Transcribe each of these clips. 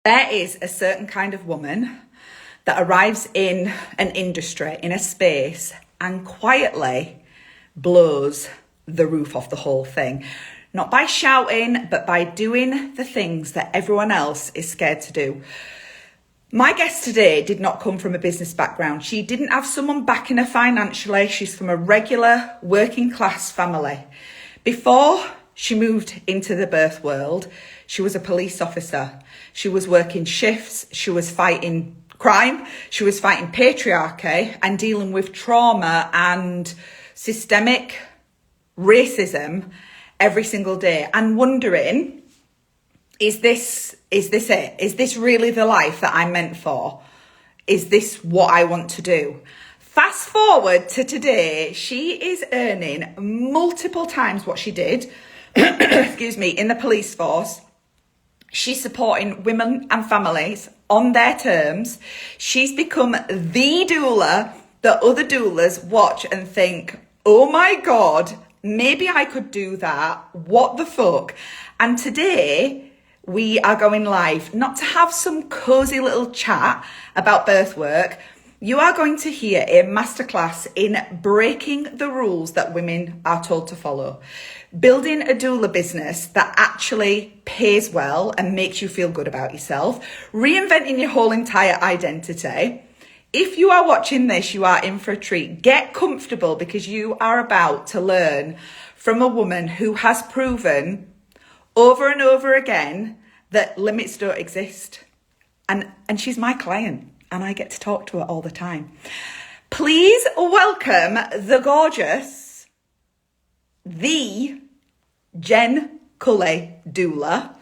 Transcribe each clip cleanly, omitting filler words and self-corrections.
There is a certain kind of woman that arrives in an industry, in a space, and quietly blows the roof off the whole thing. Not by shouting, but by doing the things that everyone else is scared to do. My guest today did not come from a business background. She didn't have someone backing her financially. She's from a regular working class family. Before she moved into the birth world, she was a police officer. She was working shifts. She was fighting crime. She was fighting patriarchy and dealing with trauma and systemic racism every single day and wondering, is this it? Is this really the life that I'm meant for? Is this what I want to do? Fast forward to today, she is earning multiple times what she did, excuse me, in the police force. She's supporting women and families on their terms. She's become the doula that other doulas watch and think, oh my God, maybe I could do that. What the fuck? And today we are going live, not to have some cozy little chat about birth work. You are going to hear a masterclass in breaking the rules that women are told to follow. Building a doula business that actually pays well and makes you feel good about yourself. Reinventing your whole entire identity. If you are watching this, you are in for a treat. Get comfortable because you are about to learn from a woman who has proven over and over again that limits don't exist. And she's my client and I get to talk to her all the time. Please welcome the gorgeous, the Jen Culley doula,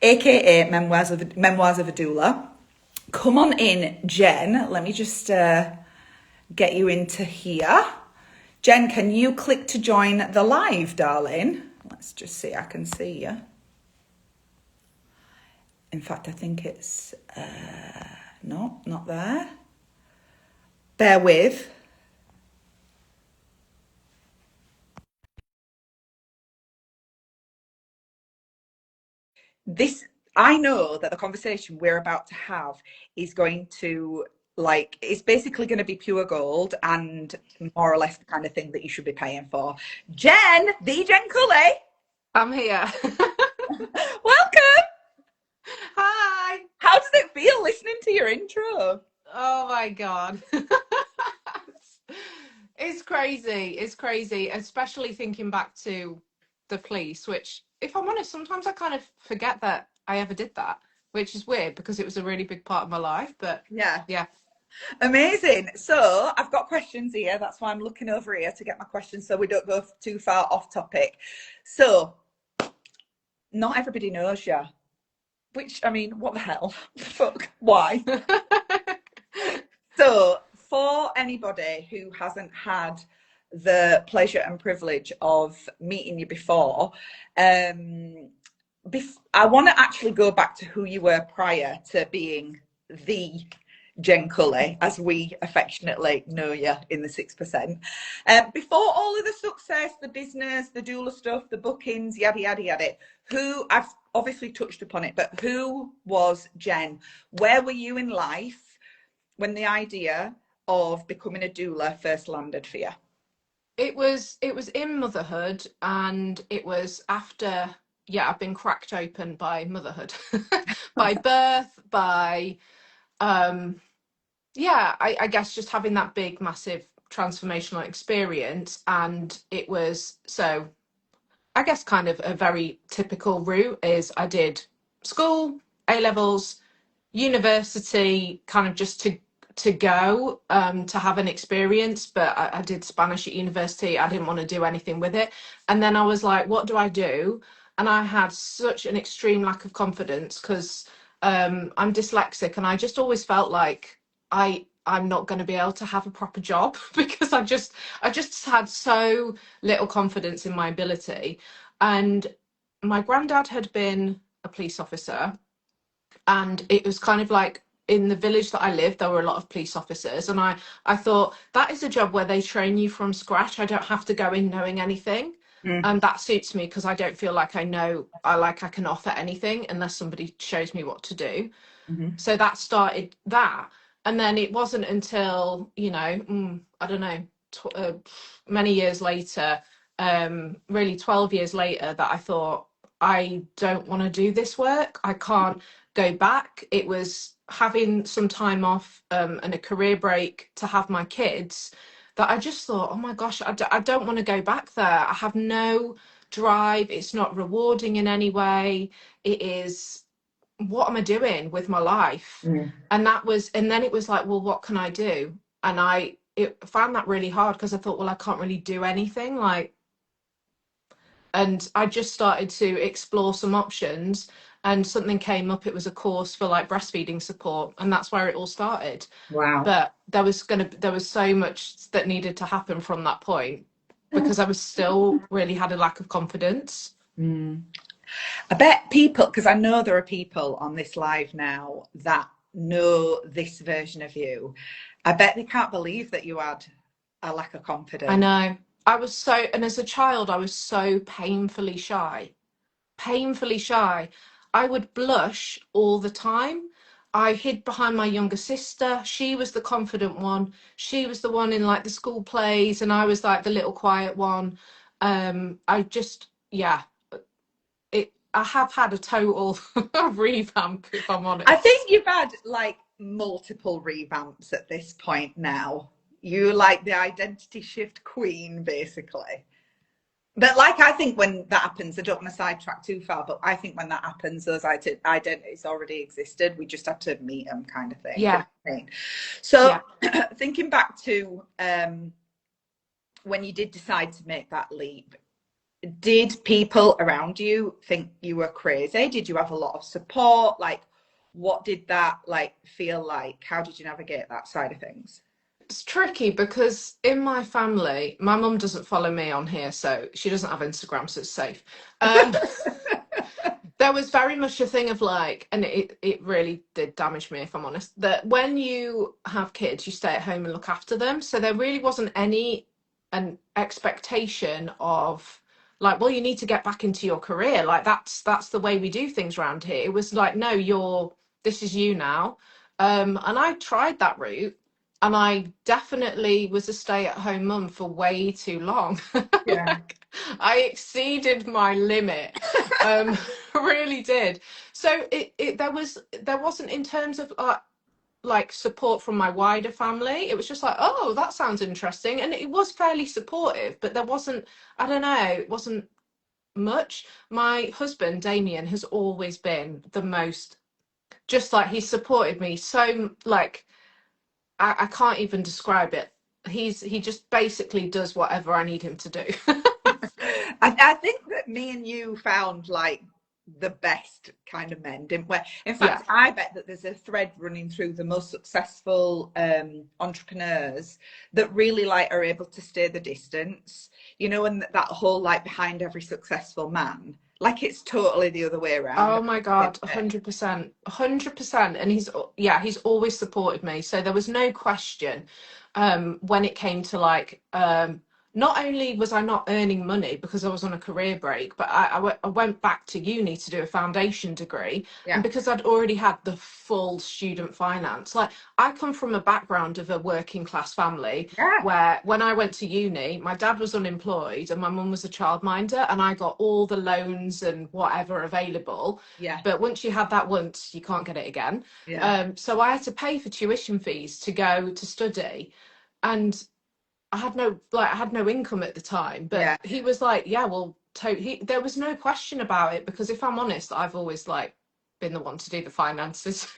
aka Memoirs of a Doula. Come on in, Jen. Let me just get you into here. Jen, can you click to join the live, darling? Let's just see, I can see you. In fact, I think it's, no, not there. Bear with. I know that the conversation we're about to have is going to, it's basically going to be pure gold and more or less the kind of thing that you should be paying for. Jen, the Jen Culley. I'm here. Welcome. Hi. How does it feel listening to your intro? Oh my God. It's crazy. It's crazy, especially thinking back to the police, which, if I'm honest, sometimes I kind of forget that I ever did that, which is weird because it was a really big part of my life. But Yeah. yeah. Amazing. So I've got questions here. That's why I'm looking over here to get my questions so we don't go too far off topic. So not everybody knows you. Which, I mean, what the hell? Fuck, why? So, for anybody who hasn't had the pleasure and privilege of meeting you before, I want to actually go back to who you were prior to being the Jen Culley, as we affectionately know you in the 6%. Before all of the success, the business, the doula stuff, the bookings, yada, yada, yada, who, I've obviously touched upon it, but who was Jen? Where were you in life when the idea of becoming a doula first landed for you? It was in motherhood, and it was after, yeah, I've been cracked open by motherhood, by birth, by yeah, I guess just having that big, massive transformational experience. And it was, so I guess kind of a very typical route is I did school, A levels, university, kind of just to go to have an experience. But I did Spanish at university. I didn't want to do anything with it. And then I was like, what do I do? And I had such an extreme lack of confidence because I'm dyslexic, and I just always felt like I'm not going to be able to have a proper job because I just had so little confidence in my ability. And my granddad had been a police officer, and it was kind of like in the village that I lived, there were a lot of police officers, and I thought that is a job where they train you from scratch. I don't have to go in knowing anything. And that suits me because I don't feel like I can offer anything unless somebody shows me what to do. Mhm. So that started that. And then it wasn't until, I don't know, many years later, really 12 years later, that I thought, I don't want to do this work. I can't go back. It was having some time off, and a career break to have my kids, that I just thought, oh my gosh, I don't want to go back there. I have no drive. It's not rewarding in any way. It is, what am I doing with my life? Mm. And then it was like, well, what can I do? And found that really hard, because I thought, well, I can't really do anything. Like, and I just started to explore some options, and something came up. It was a course for like breastfeeding support, and that's where it all started. Wow. But there was so much that needed to happen from that point, because I was still really had a lack of confidence. Mm. I bet people, because I know there are people on this live now that know this version of you. I bet they can't believe that you had a lack of I confidence. know. And as a child, I was so painfully shy. Painfully shy. I would blush all the time. I hid behind my younger sister. She was the confident one. She was the one in like the school plays, and I was like the little quiet one. I just, yeah, I have had a total revamp, if I'm I honest. think you've had like multiple revamps at this point now. You're like the identity shift queen, basically. But like, I think when that happens, I don't want to sidetrack too far, but I think when that happens, those identities already existed. We just had to meet them, kind of thing. Do you know Yeah, what I mean? So, yeah. thinking back to when you did decide to make that leap, did people around you think you were crazy? Did you have a lot of support? Like, what did that like feel like? How did you navigate that side of things? It's tricky, because in my family, my mum doesn't follow me on here, so she doesn't have Instagram, so it's safe. Um, there was very much a thing of like, and it really did damage me, if I'm honest, that when you have kids, you stay at home and look after them. So there really wasn't an expectation of like, well, you need to get back into your career. Like, that's the way we do things around here. It was like, no, this is you now. And I tried that route, and I definitely was a stay-at-home mum for way too long. Yeah. Like, I exceeded my limit. Um, really did. So there wasn't, in terms of like support from my wider family. It was just like, oh, that sounds interesting, and it was fairly supportive, but there wasn't, I don't know, it wasn't much. My husband Damien has always been the most, just like, he supported me so, like, I can't even describe it. He just basically does whatever I need him to do. I think that me and you found like the best kind of men, didn't we? In Yeah. fact, I bet that there's a thread running through the most successful entrepreneurs that really like are able to stay the distance, you know, and that whole like behind every successful man, like it's totally the other way around. Oh my God, 100%, 100%. And he's always supported me. So there was no question, when it came to like, not only was I not earning money because I was on a career break, but I went back to uni to do a foundation degree. And Yeah, because I'd already had the full student finance, like, I come from a background of a working class family, yeah, where when I went to uni, my dad was unemployed and my mum was a childminder, and I got all the loans and whatever available. yeah, But once you had that once, you can't get it again. yeah, So I had to pay for tuition fees to go to study. And I had no income at the time. But yeah. he was like, yeah, well, there was no question about it, because if I'm honest, I've always like been the one to do the finances.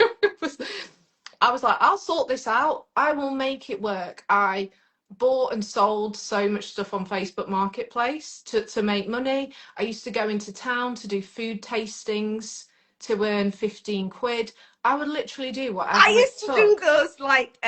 I was like, I'll sort this out. I will make it work. I bought and sold so much stuff on Facebook Marketplace to make money. I used to go into town to do food tastings to earn 15 quid. I would literally do I whatever it used to do took. those like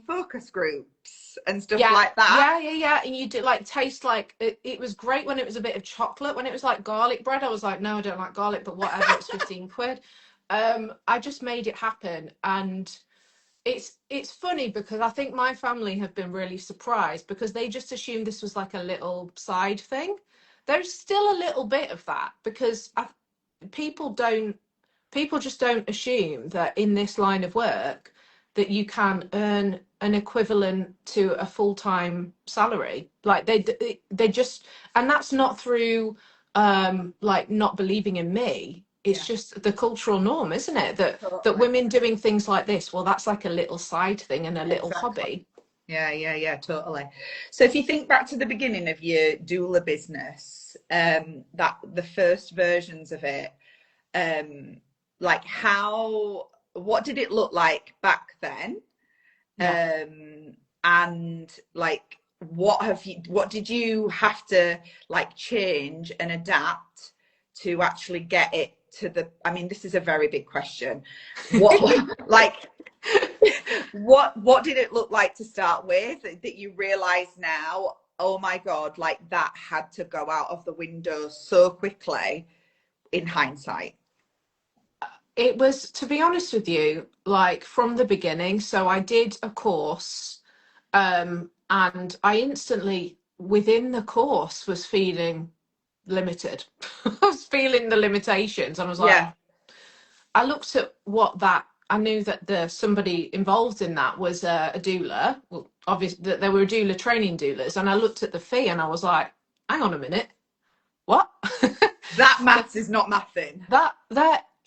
focus groups and stuff Yeah, like that. yeah. And you did like taste like it was great when it was a bit of chocolate. When it was like garlic bread, I was like, no, I don't like garlic, but whatever, it's 15 quid. I just made it happen. And it's funny, because I think my family have been really surprised, because they just assumed this was like a little side thing. There's still a little bit of that, because people don't people just don't assume that in this line of work that you can earn an equivalent to a full-time salary. Like they just, and that's not through like not believing in me. It's Yeah, just the cultural norm, isn't it? That totally. women doing things like this, well, that's like a little side thing and a little Exactly. hobby. Yeah, totally. So if you think back to the beginning of your doula business, that the first versions of it, like what did it look like back then? Yeah. And like, what did you have to like change and adapt to actually get it to the, I mean, this is a very big question. What, like, what did it look like to start with that you realize now, oh my God, like that had to go out of the window so quickly in hindsight? It was, to be honest with you, like from the beginning. So I did a course, and I instantly, within the course, was feeling limited. I was feeling the limitations, and I was like, Yeah, I looked at what that. I knew that the somebody involved in that was a doula. Well, obviously, that there were doula training doulas, and I looked at the fee, and I was like, hang on a minute, what? that maths is not mathing. That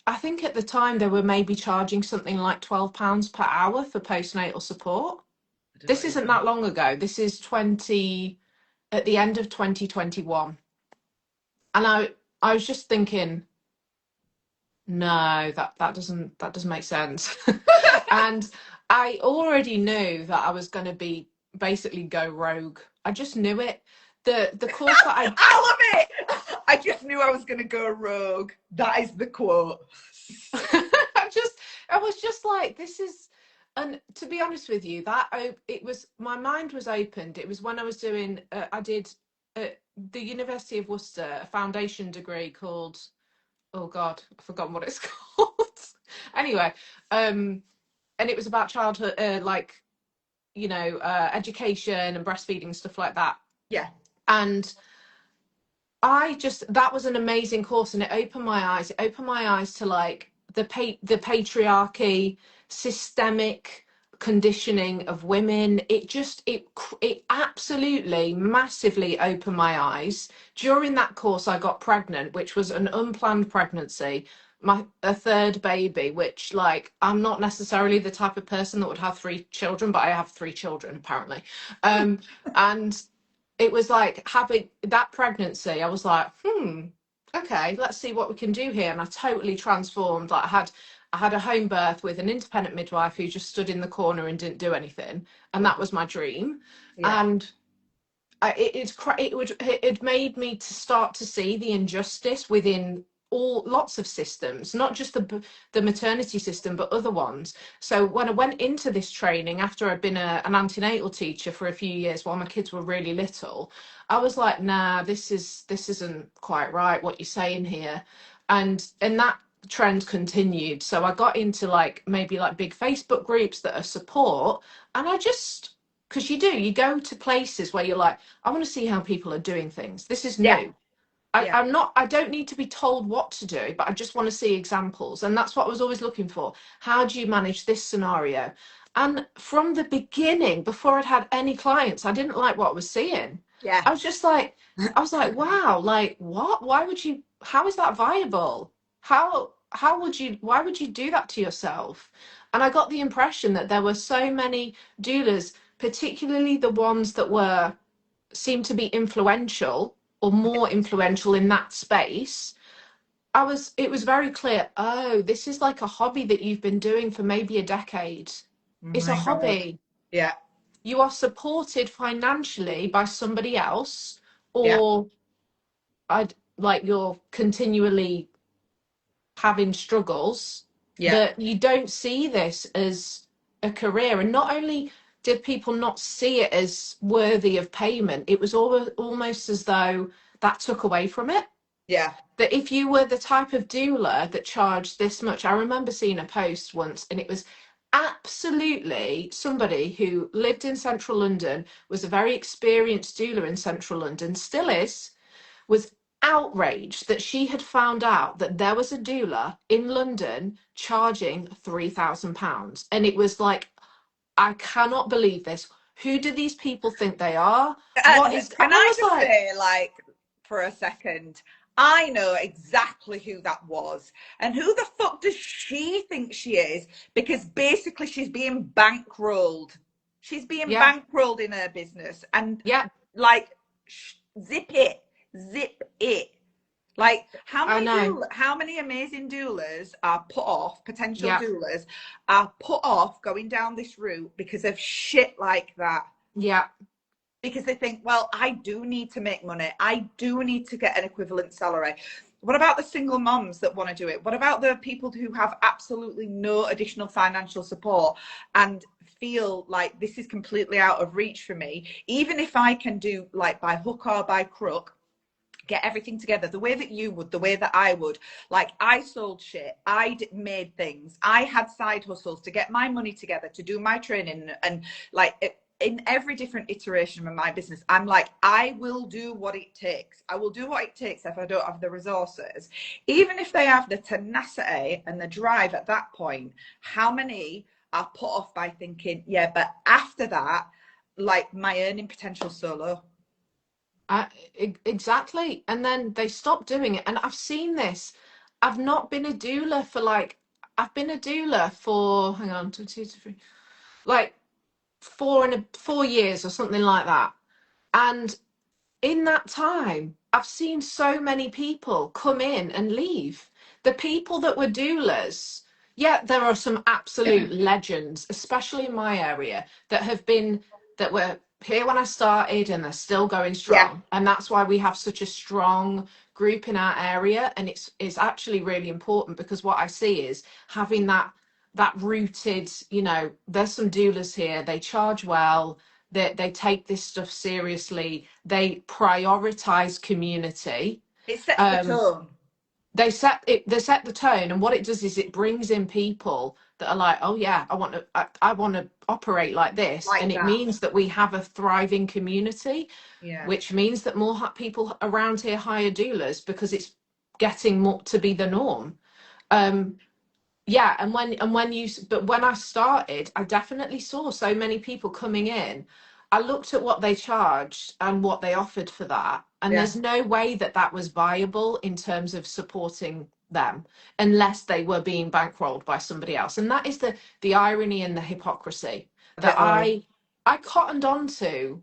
I think at the time they were maybe charging something like £12 per hour for postnatal support. I This don't isn't even. that long ago. This is 20 at the end of 2021. And I was just thinking, no, that doesn't make sense. And I already knew that I was going to be basically go rogue. I just knew it. The course that I I love it. I just knew I was going to go rogue. That is the quote. I was just like, this is, and to be honest with you, it was, my mind was opened. It was when I was doing, I did at the University of Worcester a foundation degree called, oh God, I've forgotten what it's called. Anyway, and it was about childhood, like, education and breastfeeding, stuff like that. Yeah, And that was an amazing course, and it opened my eyes. It opened my eyes to like the patriarchy, systemic conditioning of women. It absolutely massively opened my eyes. During that course, I got pregnant, which was an unplanned pregnancy, a third baby, which like I'm not necessarily the type of person that would have three children, but I have three children apparently. And it was like having that pregnancy. I was like, okay, let's see what we can do here. And I totally transformed. Like I had a home birth with an independent midwife who just stood in the corner and didn't do anything, and that was my dream. yeah, And it made me to start to see the injustice within lots of systems, not just the maternity system, but other ones. So when I went into this training after I'd been an antenatal teacher for a few years while my kids were really little, I was like, nah, this isn't quite right what you're saying here. And that trend continued. So I got into like maybe like big Facebook groups that are support, and I just, because you go to places where you're like, I want to see how people are doing things. This is yeah, new. yeah, I don't need to be told what to do, but I just want to see examples. And that's what I was always looking for. How do you manage this scenario? And from the beginning, before I'd had any clients, I didn't like what I was seeing. yeah, I was just like, I was like, wow, like what? Why would you, how is that viable? Why would you do that to yourself? And I got the impression that there were so many doulas, particularly the ones that were seemed to be influential or more influential in that space. It was very clear, oh, this is like a hobby that you've been doing for maybe a decade. oh It's a my God. hobby. Yeah, You are supported financially by somebody else, yeah, or I'd like you're continually having struggles, yeah, that you don't see this as a career. And not only did people not see it as worthy of payment, it was almost as though that took away from it. yeah, That if you were the type of doula that charged this much, I remember seeing a post once, and it was absolutely somebody who lived in central London, was a very experienced doula in central London, still is, was outraged that she had found out that there was a doula in London charging £3,000. And it was like, I cannot believe this. Who do these people think they are? What And is, can I I was just like, say, like, for a second, I know exactly who that was. And who the fuck does she think she is? Because basically she's being bankrolled. She's being yeah, bankrolled in her business. And yeah, like, zip it, zip it. Like, I know. how many amazing doulas are put off, potential Yeah, doulas are put off going down this route because of shit like that, yeah. because they think, well, I do need to make money. I do need to get an equivalent salary. What about the single moms that want to do it? What about the people who have absolutely no additional financial support and feel like this is completely out of reach for me? Even if I can do, like, by hook or by crook, get everything together the way that you would, the way that I would. Like, I sold shit, made things, I had side hustles to get my money together to do my training, and like in every different iteration of my business, I'm like, I will do what it takes. I will do what it takes if I don't have the resources. Even if they have the tenacity and the drive at that point, how many are put off by thinking, yeah, but after that, like, my earning potential so low. Exactly. And then they stop doing it. And I've seen this. I've not been a doula for like, I've been a doula for, hang on, two, two, three, like 4 years or something like that. And in that time, I've seen so many people come in and leave. The people that were doulas, yeah, there are some absolute legends, especially in my area, that were here when I started and they're still going Yeah, strong. And that's why we have such a strong group in our area. And it's actually really important because what I see is having that rooted, there's some doulas here, they charge well, they take this stuff seriously, they prioritize community. it sets the um tone. they set the tone, and what it does is it brings in people that are like, oh yeah, I want to operate like this, and Like it that. means that we have a thriving community, Yeah. which means that more people around here hire doulas because it's getting more to be the norm. um yeah, but when I started, I definitely saw so many people coming in. I looked at what they charged and what they offered for that, and Yeah. there's no way that that was viable in terms of supporting them unless they were being bankrolled by somebody else. And that is the irony and the hypocrisy that Totally. I cottoned on to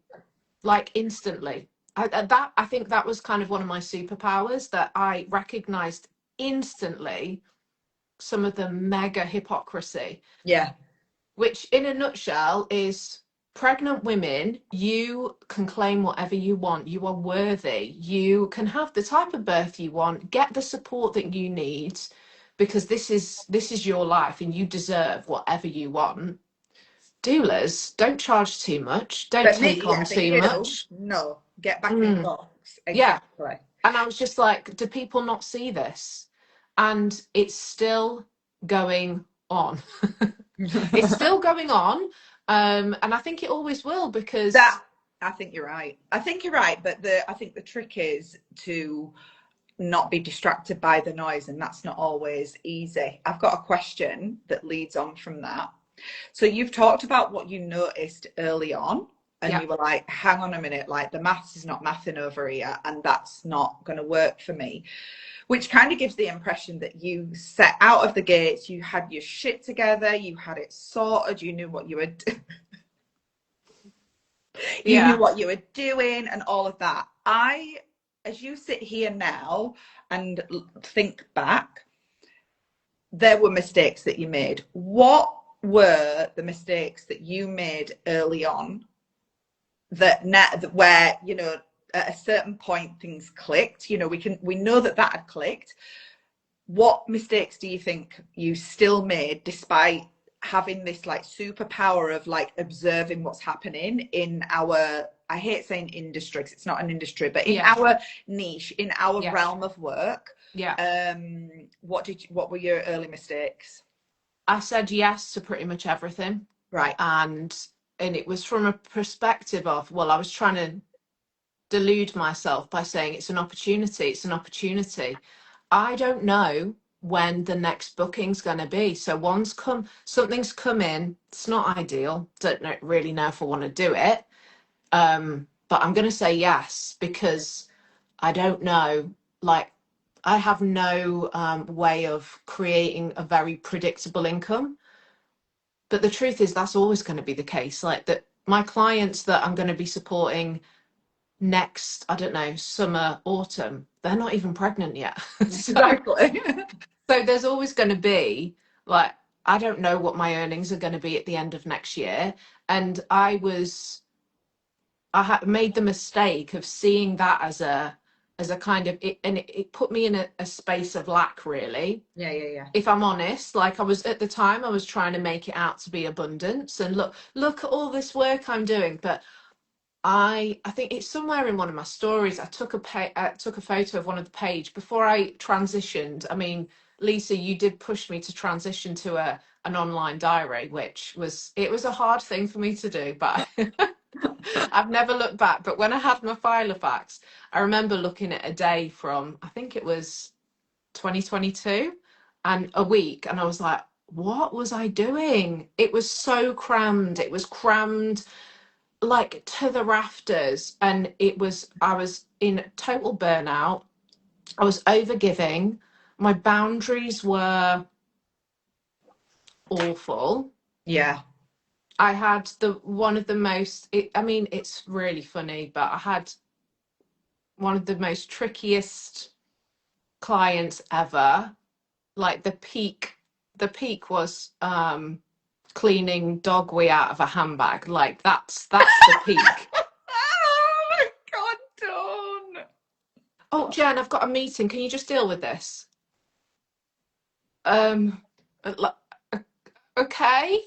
like instantly. I think that was kind of one of my superpowers, that I recognized instantly some of the mega hypocrisy, Yeah. which in a nutshell is, pregnant women, you can claim whatever you want. You are worthy. You can have the type of birth you want, get the support that you need, because this is your life and you deserve whatever you want. Doulas don't charge too much, don't But take me, on yeah, but too you, much. no. Get back in the Mm, box. yeah. Exactly. And I was just like, do people not see this? And it's still going on. It's still going on. And I think it always will, because That, I think you're right. I think you're right. But I think the trick is to not be distracted by the noise, and that's not always easy. I've got a question that leads on from that. So you've talked about what you noticed early on, and yeah, you were like, hang on a minute, like, the maths is not mathing over here, and that's not going to work for me. Which kind of gives the impression that you set out of the gates, you had your shit together, you had it sorted, you knew what you were you knew yeah, what you were doing and all of that. As you sit here now and think back, there were mistakes that you made. What were the mistakes that you made early on that where, at a certain point things clicked? We know that had clicked. What mistakes do you think you still made despite having this, like, superpower of, like, observing what's happening in our, I hate saying industry because it's not an industry, but in yeah, our niche, in our yeah, realm of work? yeah. What were your early mistakes? I said yes to pretty much everything. Right. And it was from a perspective of, well, I was trying to delude myself by saying it's an opportunity, it's an opportunity. I don't know when the next booking's going to be. So something's come in. It's not ideal. Really know if I want to do it. But I'm going to say yes because I don't know. Like, I have no way of creating a very predictable income. But the truth is, that's always going to be the case. Like that, my clients that I'm going to be supporting next, I don't know, summer, autumn, they're not even pregnant yet. Exactly. So there's always going to be like, I don't know what my earnings are going to be at the end of next year. And I had made the mistake of seeing that as a kind of it, and it put me in a space of lack, really. Yeah. If I'm honest, like I was at the time, I was trying to make it out to be abundance and look at all this work I'm doing. But I think it's somewhere in one of my stories. I took a photo of one of the page before I transitioned. I mean, Lisa, you did push me to transition to an online diary, which was a hard thing for me to do, but I've never looked back. But when I had my Filofax, I remember looking at a day from, I think it was 2022, and a week, and I was like, what was I doing? It was so crammed. It was crammed like to the rafters, and I was in total burnout. I was overgiving. My boundaries were awful. Yeah. I had the one of the most I mean, it's really funny, but I had one of the most trickiest clients ever. Like the peak was cleaning dog wee out of a handbag. Like that's the peak. Oh my God, don't. Oh, Jen, I've got a meeting. Can you just deal with this? Um, like, okay.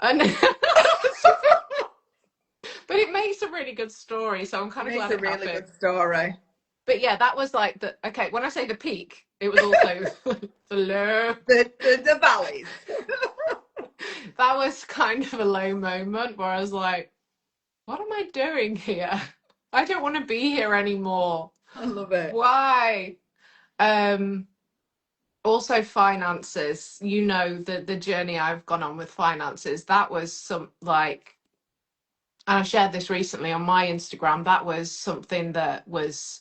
And but it makes a really good story, so I'm It kind of makes glad a it really happened. good story. But yeah, that was like the okay. When I say the peak, it was also the low. The valleys. That was kind of a low moment where I was like, "What am I doing here? I don't want to be here anymore. I love it. Why?" Um, Also finances. You know the journey I've gone on with finances. That was some like, and I shared this recently on my Instagram. That was something that was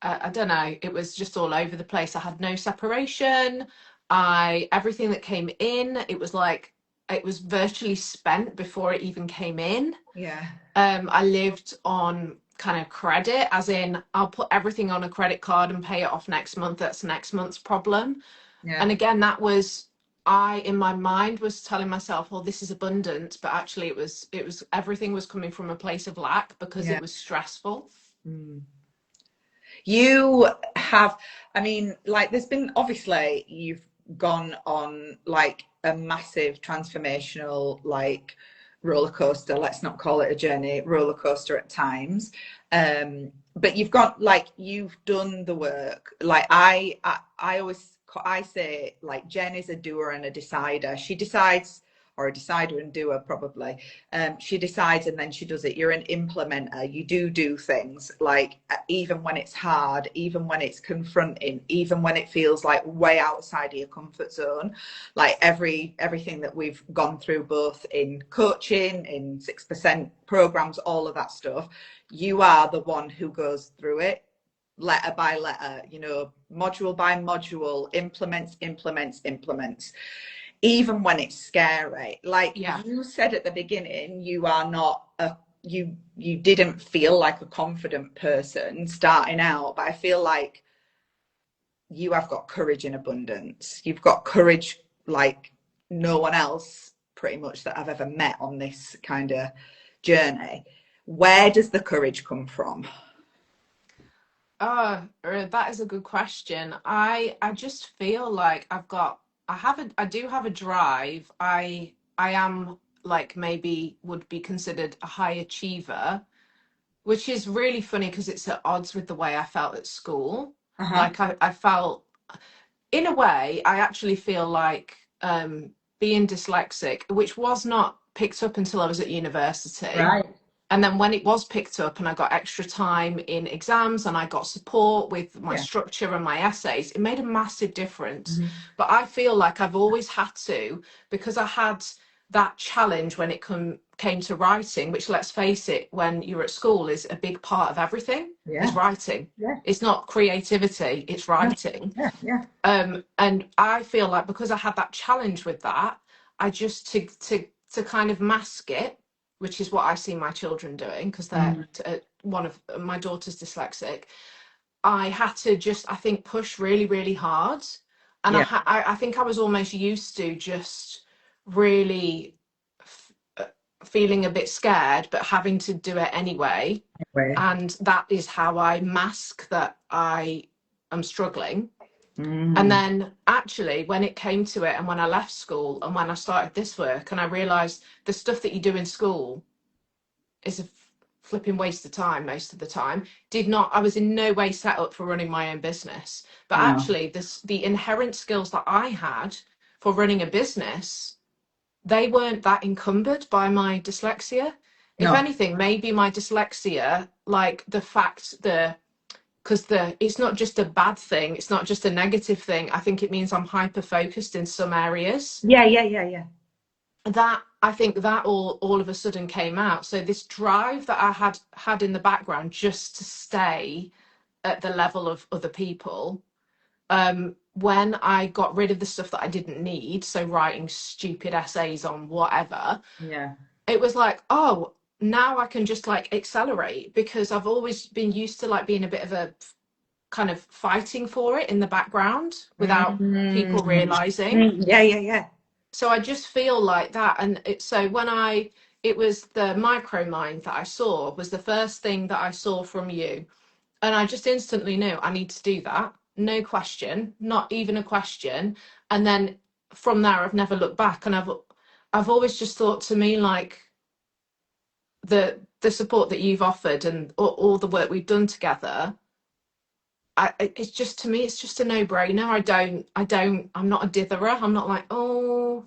I don't know, it was just all over the place. I had no separation. I everything that came in, it was like it was virtually spent before it even came in. Yeah. I lived on kind of credit, as in I'll put everything on a credit card and pay it off next month. That's next month's problem. Yeah. And again, that was I in my mind was telling myself, "Oh, this is abundant," but actually, it was everything was coming from a place of lack because Yeah. it was stressful. Mm. You have, I mean, like, there's been obviously you've gone on like a massive transformational, like, roller coaster. Let's not call it a journey, roller coaster at times. But you've got like you've done the work. Like I always I say like Jen is a doer and a decider. She decides, or a decider and doer probably. She decides and then she does it. You're an implementer. You do things like even when it's hard, even when it's confronting, even when it feels like way outside of your comfort zone. Like everything that we've gone through, both in coaching, in 6% programs, all of that stuff. You are the one who goes through it letter by letter, module by module, implements, even when it's scary. Like Yeah. you said at the beginning, you are not you didn't feel like a confident person starting out, but I feel like you have got courage in abundance. You've got courage like no one else pretty much that I've ever met on this kind of journey. Where does the courage come from? That is a good question. I just feel like I do have a drive. I am like maybe would be considered a high achiever, which is really funny because it's at odds with the way I felt at school. Uh-huh. Like I felt in a way, I actually feel like being dyslexic, which was not picked up until I was at university. Right. And then when it was picked up and I got extra time in exams and I got support with my Yeah. structure and my essays, it made a massive difference. Mhm. But I feel like I've always had to, because I had that challenge when it came to writing, which, let's face it, when you're at school is a big part of everything, is Yeah. writing. Yeah. It's not creativity, it's No. writing. Yeah. Yeah. And I feel like because I had that challenge with that, I just to kind of mask it, which is what I see my children doing, because they're Mm. one of my daughter's dyslexic. I had to just, I think, push really, really hard, and Yeah. I think I was almost used to just really feeling a bit scared, but having to do it anyway, Anyway. and that is how I mask that I am struggling. And Mm. then actually, when it came to it, and when I left school and when I started this work, and I realized the stuff that you do in school is a flipping waste of time most of the time. I was in no way set up for running my own business. But No. actually, the inherent skills that I had for running a business, they weren't that encumbered by my dyslexia. If No. anything, maybe my dyslexia, like the fact that, because it's not just a bad thing, it's not just a negative thing. I think it means I'm hyper focused in some areas. Yeah. Yeah. Yeah. Yeah. That, I think that all of a sudden came out. So this drive that I had in the background just to stay at the level of other people, when I got rid of the stuff that I didn't need, so writing stupid essays on whatever, Yeah. it was like, oh, now I can just like accelerate, because I've always been used to like being a bit of a kind of fighting for it in the background without Mm. people realizing. Mm. Yeah. Yeah. Yeah. So I just feel like that. And so when it was the micro mind that I saw, was the first thing that I saw from you. And I just instantly knew I need to do that. No question, not even a question. And then from there, I've never looked back. And I've always just thought, to me, like, the support that you've offered and all the work we've done together, it's just, to me, it's just a no-brainer. I'm not a ditherer. I'm not like, oh,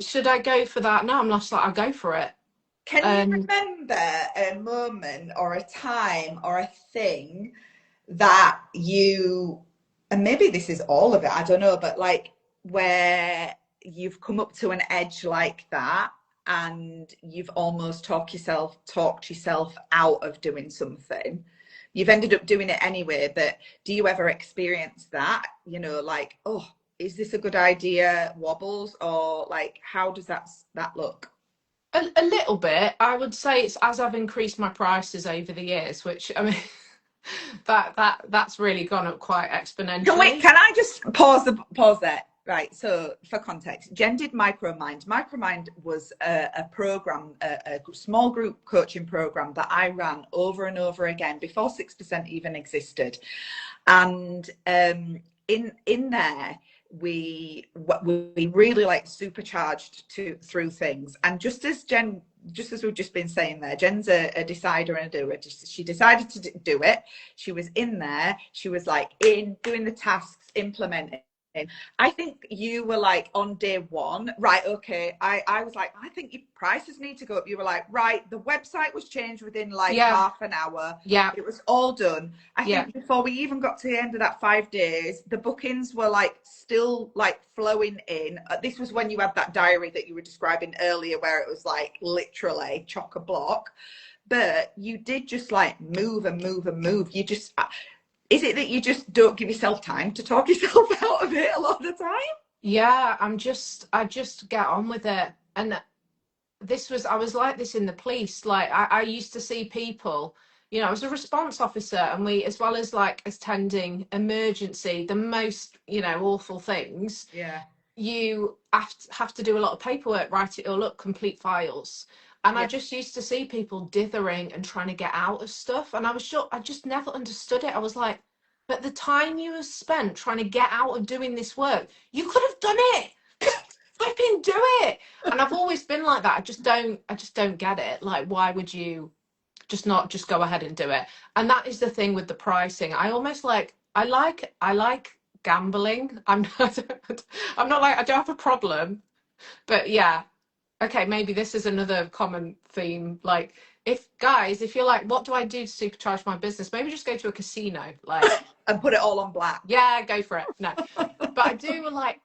should No. I go for that? No, I'm just like, I'll go for it. Can you And remember a moment or a time or a thing that you, and maybe this is all of it, I don't know, but like where you've come up to an edge like that and you've almost talked yourself out of doing something. You've ended up doing it anyway, but do you ever experience that? You know, like, oh, is this a good idea? Wobbles, or like, how does that look? a little bit, I would say, it's as I've increased my prices over the years, which, I mean, that's really gone up quite exponentially. Can I just pause there? Right. So for context, Jen did Micromind. Micromind was a program, a small group coaching program that I ran over and over again before 6% even existed. And in there, we really like supercharged through things. And just as we've just been saying there, Jen's a decider and a doer. She decided to do it. She was in there. She was like in doing the tasks, implementing. I think you were like on day one, right? Okay. I was like, I think your prices need to go up. You were like, right. The website was changed within like Yeah, half an hour. yeah, It was all done. I yeah, think before we even got to the end of that 5 days, the bookings were like still like flowing in. This was when you had that diary that you were describing earlier, where it was like literally chock a block. But you did just like move and move and move. You just, is it that you just don't give yourself time to talk yourself out of it a lot of the time? yeah. I just get on with it. And I was like this in the police. Like, I used to see people, I was a response officer, and we, as well as like attending emergency, the most, awful things, Yeah. you have to do a lot of paperwork, write it all up, complete files. And I Yeah. just used to see people dithering and trying to get out of stuff. And I was sure, I just never understood it. I was like, but the time you have spent trying to get out of doing this work, you could have done it. Just flipping do it. And I've always been like that. I just don't get it. Like, why would you just not just go ahead and do it? And that is the thing with the pricing. I like gambling. I'm not like, I don't have a problem, but yeah. Okay, maybe this is another common theme. Like, if you're like, what do I do to supercharge my business? Maybe just go to a casino, like, And put it all on black. yeah, go for it. No, but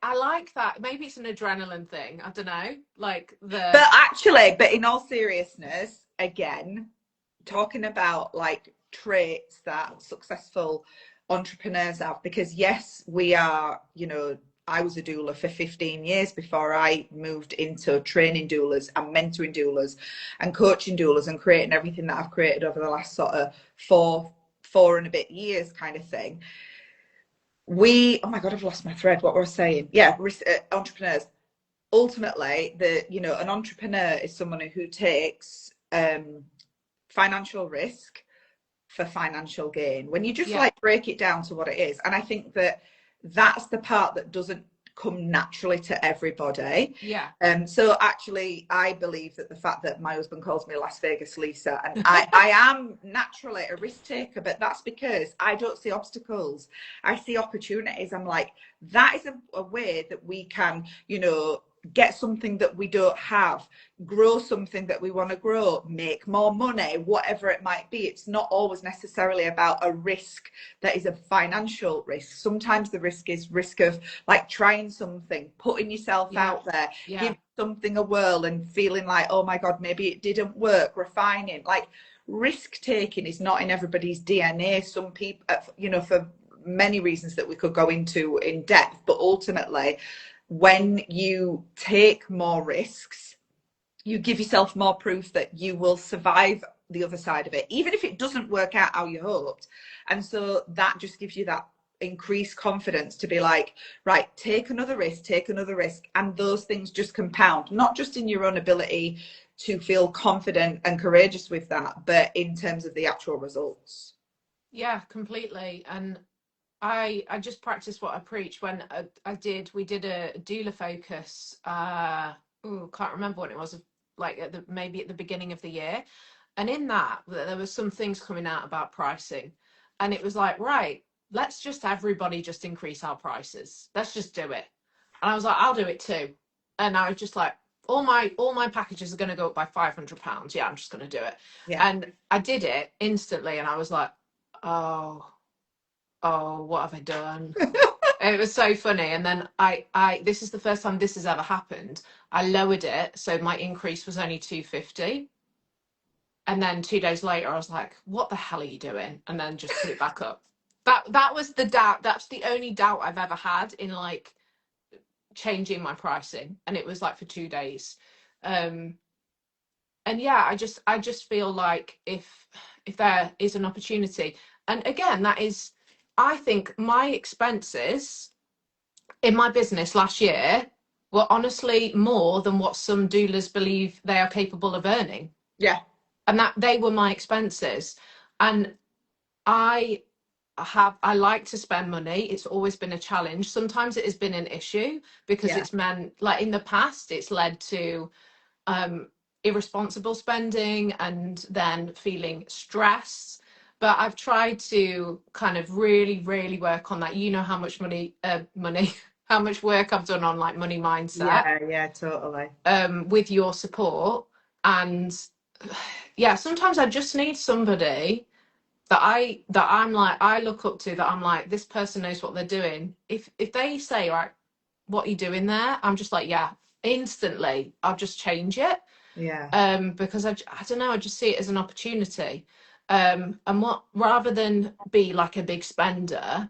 I like that. Maybe it's an adrenaline thing. I don't know. Like But in all seriousness, again, talking about like traits that successful entrepreneurs have, because yes, we are, I was a doula for 15 years before I moved into training doulas and mentoring doulas and coaching doulas and creating everything that I've created over the last sort of four and a bit years kind of thing. Oh my God, I've lost my thread. What was I saying? Yeah, entrepreneurs. Ultimately, an entrepreneur is someone who takes financial risk for financial gain. When you just yeah, break it down to what it is, and I think that that's the part that doesn't come naturally to everybody. yeah. So actually, I believe that the fact that my husband calls me Las Vegas Lisa, and I am naturally a risk taker, but that's because I don't see obstacles. I see opportunities. I'm like, that is a way that we can, get something that we don't have, grow something that we want to grow, make more money, whatever it might be. It's not always necessarily about a risk that is a financial risk. Sometimes the risk is risk of like trying something, putting yourself out there, giving something a whirl and feeling like, oh my God, maybe it didn't work, refining. Like risk taking is not in everybody's DNA. Some people, for many reasons that we could go into in depth, but ultimately, when you take more risks, you give yourself more proof that you will survive the other side of it, even if it doesn't work out how you hoped. And so that just gives you that increased confidence to be like, right, take another risk. And those things just compound, not just in your own ability to feel confident and courageous with that, but in terms of the actual results. Yeah, completely. And I just practiced what I preach when we did a doula focus. Can't remember when it was, like maybe at the beginning of the year. And in that, there was some things coming out about pricing, and it was like, right, let's just everybody just increase our prices. Let's just do it. And I was like, I'll do it too. And I was just like, all my packages are going to go up by £500. Yeah, I'm just going to do it. Yeah. And I did it instantly, and I was like, oh, what have I done? It was so funny. And then I this is the first time this has ever happened. I lowered it, so my increase was only 250. And then 2 days later, I was like, what the hell are you doing? And then just put it back up. That was the doubt. That's the only doubt I've ever had in like changing my pricing. And it was like for 2 days. And yeah, I just feel like if there is an opportunity, and again, that is, I think my expenses in my business last year were honestly more than what some doulas believe they are capable of earning. Yeah. And that they were my expenses. And I I like to spend money. It's always been a challenge. Sometimes it has been an issue because it's meant, like in the past, it's led to irresponsible spending and then feeling stress. But I've tried to kind of really, really work on that. You know how much how much work I've done on like money mindset. Yeah, totally. With your support. And yeah, sometimes I just need somebody I'm like, I look up to, that I'm like, this person knows what they're doing. If they say, right, what are you doing there? I'm just like, yeah, instantly I'll just change it. Yeah. Because I don't know, I just see it as an opportunity. And what, rather than be like a big spender,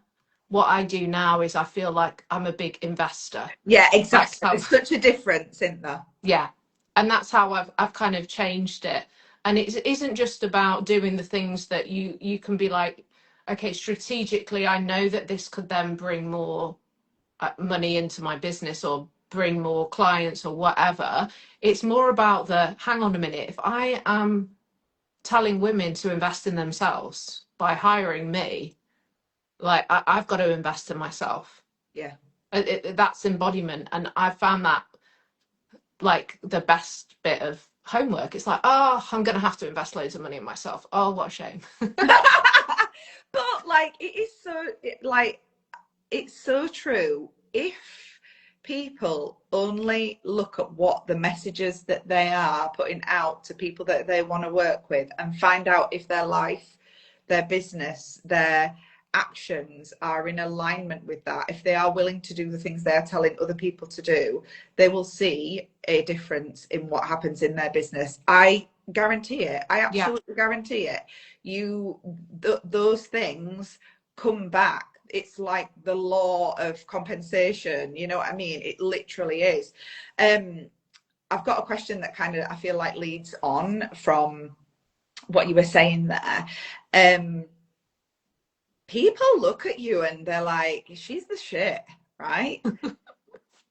what I do now is I feel like I'm a big investor. Yeah, That's exactly. how, There's such a difference, isn't there? yeah. And that's how I've kind of changed it. And it isn't just about doing the things that you can be like, okay, strategically, I know that this could then bring more money into my business or bring more clients or whatever. It's more about hang on a minute, if I am telling women to invest in themselves by hiring me, like I've got to invest in myself. Yeah. That's embodiment. And I found that like the best bit of homework. It's like, oh, I'm going to have to invest loads of money in myself. Oh, what a shame. But like it is so it's so true. If people only look at what the messages that they are putting out to people that they want to work with and find out if their life, their business, their actions are in alignment with that, if they are willing to do the things they are telling other people to do, they will see a difference in what happens in their business. I guarantee it. I Yeah. absolutely guarantee it. Those things come back. It's like the law of compensation, you know what I mean? It literally is. I've got a question that kind of I feel like leads on from what you were saying there. People look at you and they're like, she's the shit, right?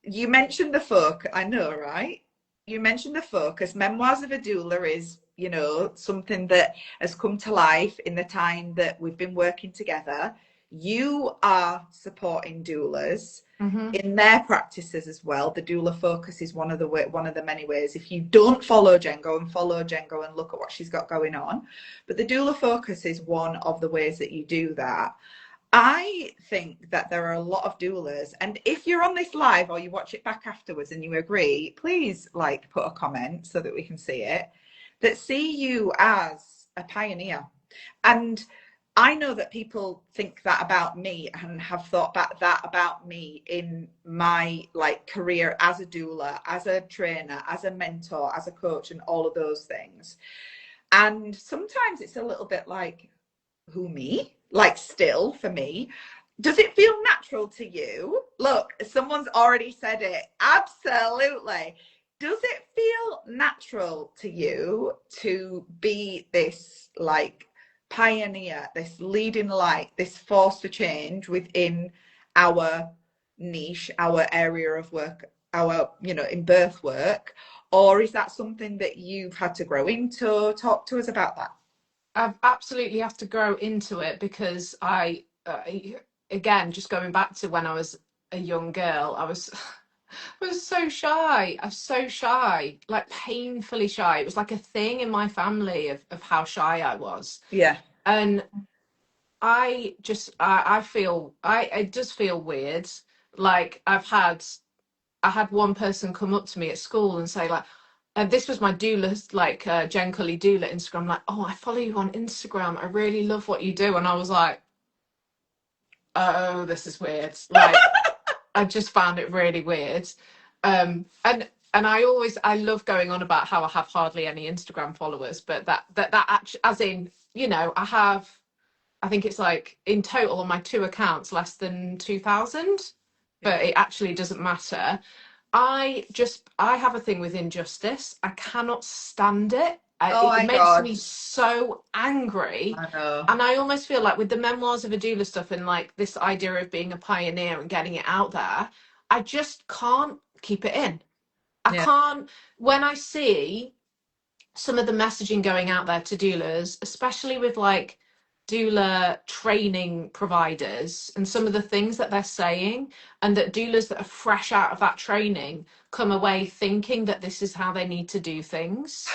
You mentioned the focus. I know, right? You mentioned the focus. Memoirs of a Doula is, you know, something that has come to life in the time that we've been working together. You are supporting doulas Mm-hmm. in their practices as well. The doula focus is one of the many ways. If you don't follow Jen, go and follow Jen, go and look at what she's got going on. But the doula focus is one of the ways that you do that. I think that there are a lot of doulas, and if you're on this live or you watch it back afterwards and you agree, please like put a comment so that we can see it, that see you as a pioneer. And I know that people think that about me and have thought that about me in my like career as a doula, as a trainer, as a mentor, as a coach, and all of those things. And sometimes it's a little bit like, who, me? Like, still for me, does it feel natural to you? Look, someone's already said it. Absolutely. Does it feel natural to you to be this like pioneer, this leading light, this force for change within our niche, our area of work, our, you know, in birth work? Or is that something that you've had to grow into? Talk to us about that. I've absolutely have to grow into it because again, just going back to when I was a young girl, I was so shy. I was so shy, like painfully shy. It was like a thing in my family of how shy I was. Yeah. And I feel, it does feel weird. Like I had one person come up to me at school and say like, this was my doula, like Jen Culley doula Instagram, like, oh, I follow you on Instagram. I really love what you do. And I was like, oh, this is weird. Like, I just found it really weird. And I love going on about how I have hardly any Instagram followers, but that actually, as in, you know, I think it's like in total on my two accounts less than 2,000, Yeah. but it actually doesn't matter. I have a thing with injustice. I cannot stand it. Oh It my makes God. me so angry. I know. And I almost feel like with the memoirs of a doula stuff and like this idea of being a pioneer and getting it out there, I just can't keep it in. I Yeah. can't, when I see some of the messaging going out there to doulas, especially with like doula training providers and some of the things that they're saying, and that doulas that are fresh out of that training come away thinking that this is how they need to do things.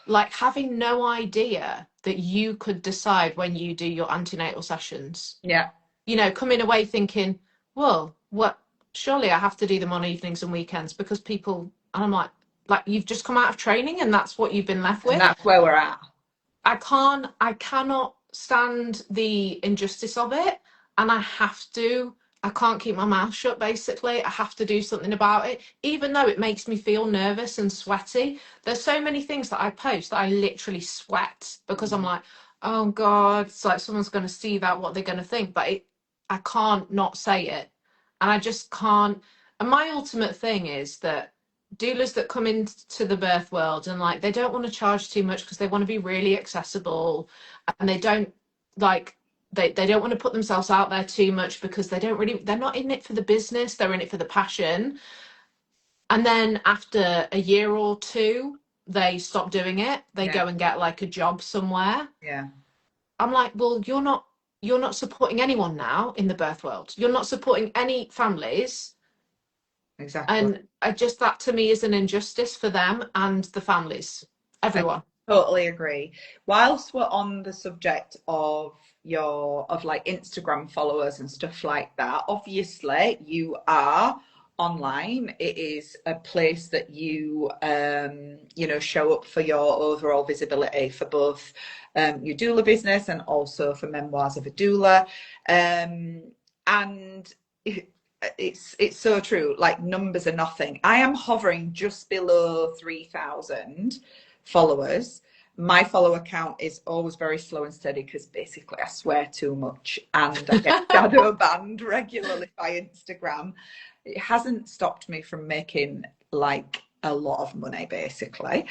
Like having no idea that you could decide when you do your antenatal sessions, Yeah. you know, coming away thinking, well, what, surely I have to do them on evenings and weekends because people, and I'm like you've just come out of training and that's what you've been left And with. that's where we're at. I cannot stand the injustice of it. And I can't keep my mouth shut basically. I have to do something about it, even though it makes me feel nervous and sweaty. There's so many things that I post that I literally sweat because I'm like, oh God, it's like someone's going to see that, what they're going to think. But I can't not say it. And I just can't. And my ultimate thing is that doulas that come into the birth world and like they don't want to charge too much because they want to be really accessible, and they don't like they don't want to put themselves out there too much because they're not in it for the business, they're in it for the passion. And then after a year or two they stop doing it, they Yeah. go and get like a job somewhere. Yeah. I'm like, well, you're not supporting anyone now in the birth world, you're not supporting any families. Exactly. And I just, that to me is an injustice for them and the families, I everyone. totally agree. Whilst we're on the subject of like Instagram followers and stuff like that, obviously you are online. It is a place that you, show up for your overall visibility for both your doula business and also for Memoirs of a Doula. And it's so true. Like, numbers are nothing. I am hovering just below 3,000 followers. My follower count is always very slow and steady because basically I swear too much and I get shadow banned regularly by Instagram. It hasn't stopped me from making like a lot of money, basically.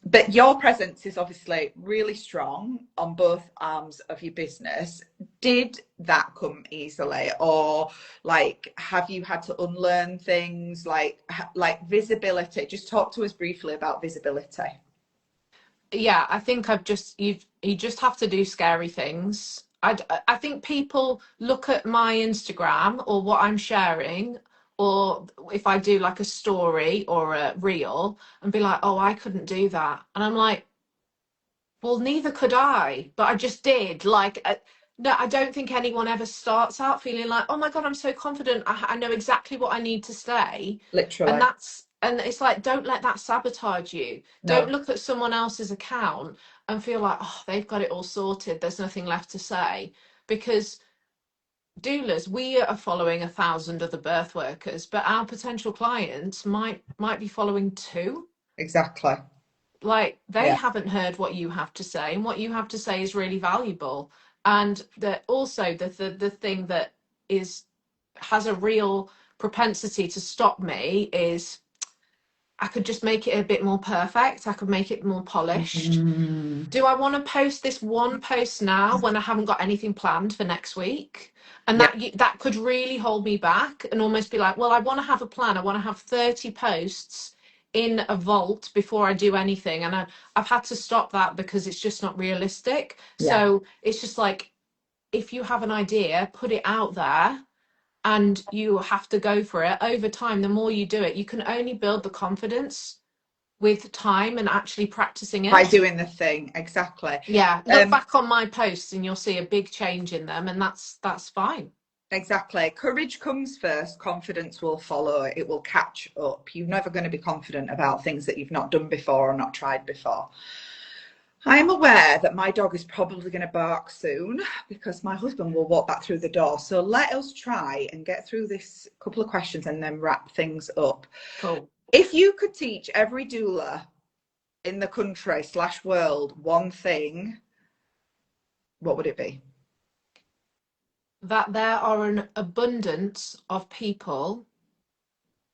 But your presence is obviously really strong on both arms of your business. Did that come easily, or like have you had to unlearn things like visibility? Just talk to us briefly about visibility. Yeah, I think you just have to do scary things. I think people look at my Instagram or what I'm sharing, or if I do like a story or a reel, and be like, oh, I couldn't do that. And I'm like, well, neither could I, but I just did. Like, no, I don't think anyone ever starts out feeling like, oh my God, I'm so confident. I know exactly what I need to say. And Literally. and it's like, don't let that sabotage you. Don't No, look at someone else's account and feel like, oh, they've got it all sorted. There's nothing left to say. Because doulas, we are following 1,000 other birth workers, but our potential clients might be following two. exactly. Like, they Yeah. haven't heard what you have to say, and what you have to say is really valuable. And also the thing that is has a real propensity to stop me is, I could just make it a bit more perfect. I could make it more polished. Mm, Do I want to post this one post now when I haven't got anything planned for next week? And yeah. that could really hold me back and almost be like, well, I want to have a plan. I want to have 30 posts in a vault before I do anything. And I've had to stop that because it's just not realistic. Yeah. So it's just like, if you have an idea, put it out there, and you have to go for it. Over time, the more you do it, you can only build the confidence with time and actually practicing By it. doing the thing, exactly. Yeah, look Um, back on my posts and you'll see a big change in them, and that's fine. exactly. Courage comes first, confidence will follow, it will catch up. You're never going to be confident about things that you've not done before or not tried before. I am aware that my dog is probably going to bark soon because my husband will walk back through the door. So let us try and get through this couple of questions and then wrap things up. Cool. If you could teach every doula in the country / world one thing, what would it be? That there are an abundance of people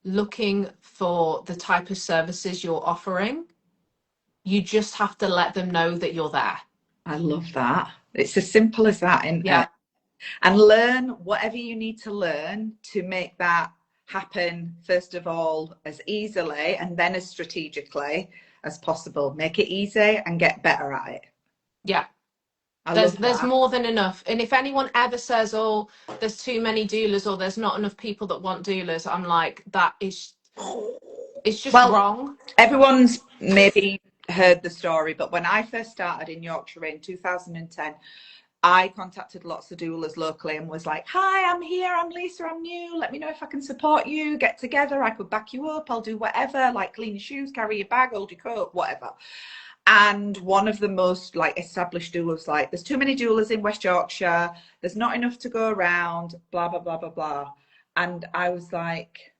looking for the type of services you're offering. You just have to let them know that you're there. I love that. It's as simple as that, isn't Yeah. it? And learn whatever you need to learn to make that happen, first of all, as easily and then as strategically as possible. Make it easy and get better at it. Yeah. I There's love there's that. more than enough. And if anyone ever says, oh, there's too many doulas or there's not enough people that want doulas, I'm like, that is, it's just Well, wrong. everyone's maybe heard the story, but when I first started in Yorkshire in 2010, I contacted lots of doulas locally and was like, hi, I'm here, I'm Lisa, I'm new, let me know if I can support you, get together, I could back you up, I'll do whatever, like clean your shoes, carry your bag, hold your coat, whatever. And one of the most like established doulas was like, there's too many doulas in West Yorkshire, there's not enough to go around, blah, blah, blah, blah, blah. And I was like,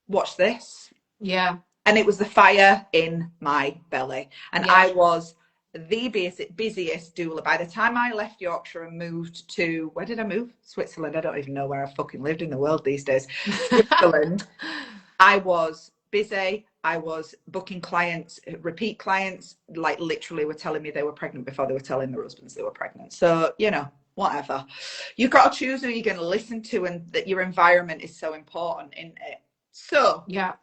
watch this. Yeah. And it was the fire in my belly. And Yeah. I was the busiest doula. By the time I left Yorkshire and moved to, where did I move? Switzerland. I don't even know where I fucking lived in the world these days. Switzerland. I was busy. I was booking clients, repeat clients, like literally were telling me they were pregnant before they were telling their husbands they were pregnant. So, whatever. You've got to choose who you're going to listen to, and that your environment is so important, isn't it? So, Yeah.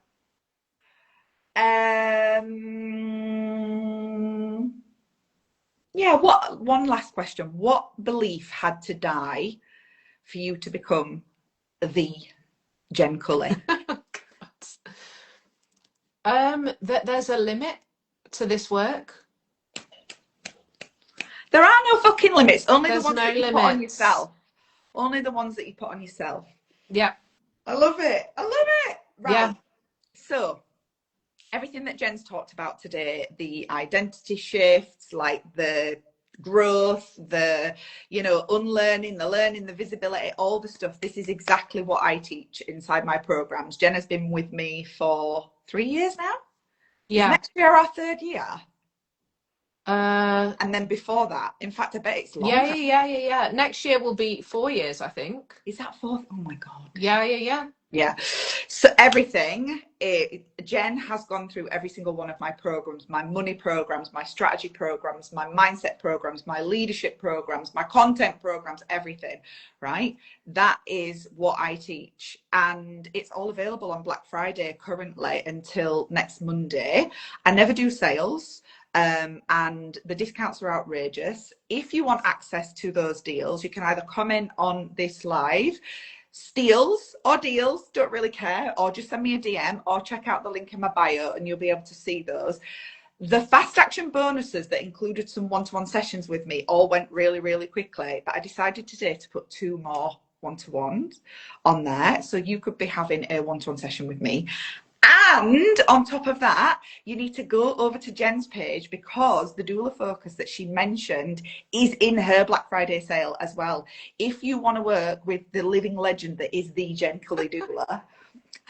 one last question. What belief had to die for you to become the Jen Culley? There's a limit to this work. There are no fucking limits. Only There's the ones no that you put on limits. yourself. Only the ones that you put on yourself. Yeah. I love it. I love it. Yeah. Right. So everything that Jen's talked about today, the identity shifts, like the growth, the, unlearning, the learning, the visibility, all the stuff. This is exactly what I teach inside my programs. Jen has been with me for 3 years now. Is Yeah. next year our third year? Uh, And then before that, in fact, I bet it's yeah, longer. yeah, yeah, yeah, yeah. Next year will be 4 years, I think. Is that fourth? Oh my God. Yeah, yeah, yeah. Yeah. So everything, Jen has gone through every single one of my programs, my money programs, my strategy programs, my mindset programs, my leadership programs, my content programs, everything, right? That is what I teach. And it's all available on Black Friday currently until next Monday. I never do sales. And the discounts are outrageous. If you want access to those deals, you can either comment on this live, steals or deals, don't really care, or just send me a DM or check out the link in my bio and you'll be able to see those. The fast action bonuses that included some one-to-one sessions with me all went really, really quickly, but I decided today to put 2 more one-to-ones on there, so you could be having a one-to-one session with me. And on top of that, you need to go over to Jen's page because the doula focus that she mentioned is in her Black Friday sale as well. If you want to work with the living legend that is the Jen Culley doula,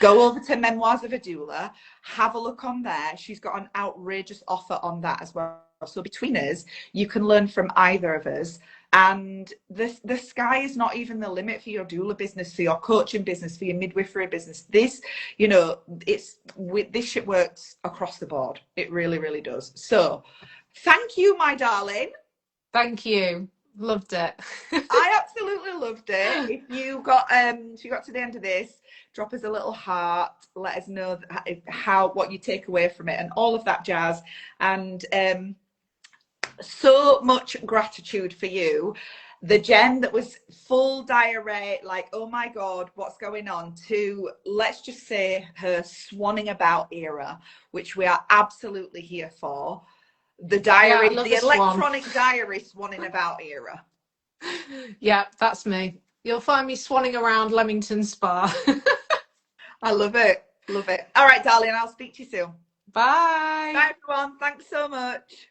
go over to Memoirs of a Doula, have a look on there. She's got an outrageous offer on that as well. So between us, you can learn from either of us. And the sky is not even the limit for your doula business, for your coaching business, for your midwifery business. This, this shit works across the board. It really, really does. So thank you, my darling. Thank you. Loved it. I absolutely loved it. If you got to the end of this, drop us a little heart. Let us know what you take away from it and all of that jazz. And so much gratitude for you. The Jen that was full diarrhea, like, oh my God, what's going on, to, let's just say, her swanning about era, which we are absolutely here for. The diary, Yeah, I love the a swan. electronic diary swanning about era. Yeah, that's me. You'll find me swanning around Leamington Spa. I love it. Love it. All right, darling, I'll speak to you soon. Bye. Bye, everyone. Thanks so much.